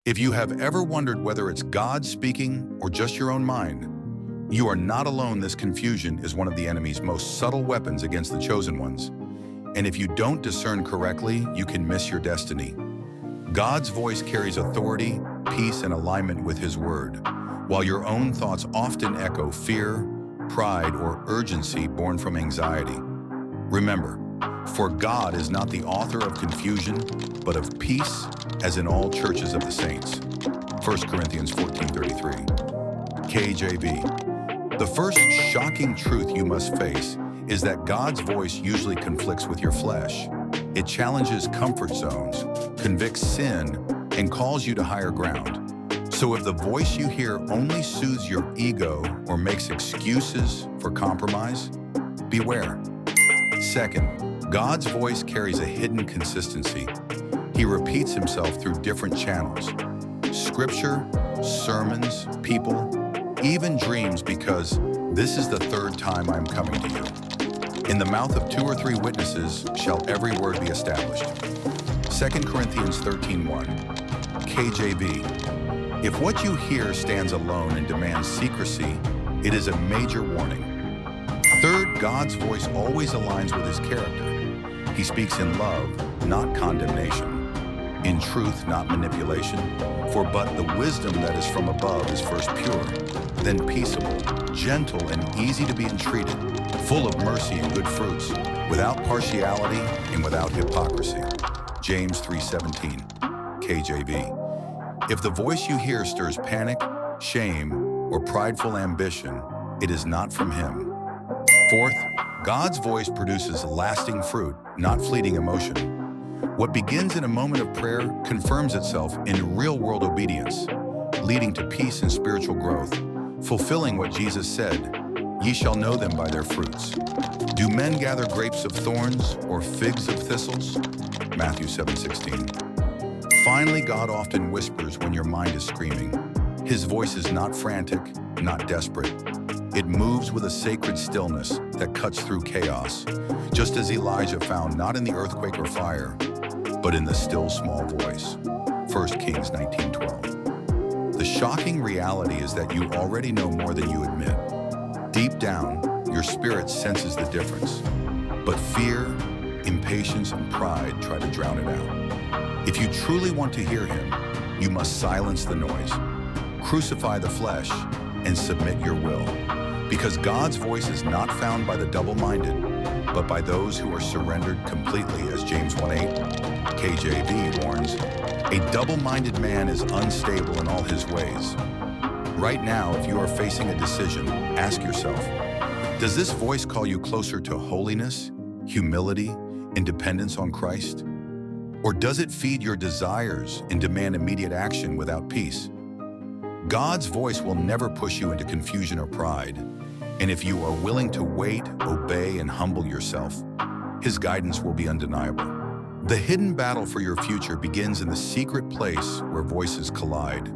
If you have ever wondered whether it's God speaking or just your own mind, you are not alone. This confusion is one of the enemy's most subtle weapons against the chosen ones. And if you don't discern correctly, you can miss your destiny. God's voice carries authority, peace, and alignment with His word, while your own thoughts often echo fear, pride, or urgency born from anxiety. Remember, for God is not the author of confusion, but of peace, as in all churches of the saints. 1 Corinthians 14:33. KJV. The first shocking truth you must face is that God's voice usually conflicts with your flesh. It challenges comfort zones, convicts sin, and calls you to higher ground. So if the voice you hear only soothes your ego or makes excuses for compromise, beware. Second, God's voice carries a hidden consistency. He repeats Himself through different channels: scripture, sermons, people, even dreams, because this is the third time I'm coming to you. In the mouth of 2 or 3 witnesses shall every word be established. 2 Corinthians 13:1. KJV. If what you hear stands alone and demands secrecy, it is a major warning. Third, God's voice always aligns with His character. He speaks in love, not condemnation; in truth, not manipulation. For but the wisdom that is from above is first pure, then peaceable, gentle, and easy to be entreated, full of mercy and good fruits, without partiality and without hypocrisy. James 3:17. KJV. If the voice you hear stirs panic, shame, or prideful ambition, it is not from Him. Fourth, God's voice produces lasting fruit, not fleeting emotion. What begins in a moment of prayer confirms itself in real-world obedience, leading to peace and spiritual growth, fulfilling what Jesus said, "Ye shall know them by their fruits." Do men gather grapes of thorns or figs of thistles? Matthew 7:16. Finally, God often whispers when your mind is screaming. His voice is not frantic, not desperate. It moves with a sacred stillness that cuts through chaos, just as Elijah found not in the earthquake or fire, but in the still small voice. 1 Kings 19:12. The shocking reality is that you already know more than you admit. Deep down, your spirit senses the difference, but fear, impatience, and pride try to drown it out. If you truly want to hear Him, you must silence the noise, crucify the flesh, and submit your will. Because God's voice is not found by the double-minded, but by those who are surrendered completely, as James 1:8. KJV warns, a double-minded man is unstable in all his ways. Right now, if you are facing a decision, ask yourself, does this voice call you closer to holiness, humility, and dependence on Christ? Or does it feed your desires and demand immediate action without peace? God's voice will never push you into confusion or pride. And if you are willing to wait, obey, and humble yourself, His guidance will be undeniable. The hidden battle for your future begins in the secret place where voices collide.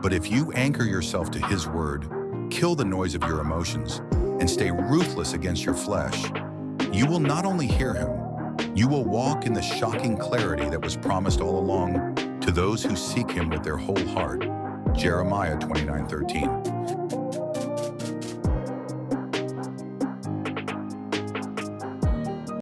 But if you anchor yourself to His word, kill the noise of your emotions, and stay ruthless against your flesh, you will not only hear Him, you will walk in the shocking clarity that was promised all along to those who seek Him with their whole heart. Jeremiah 29:13.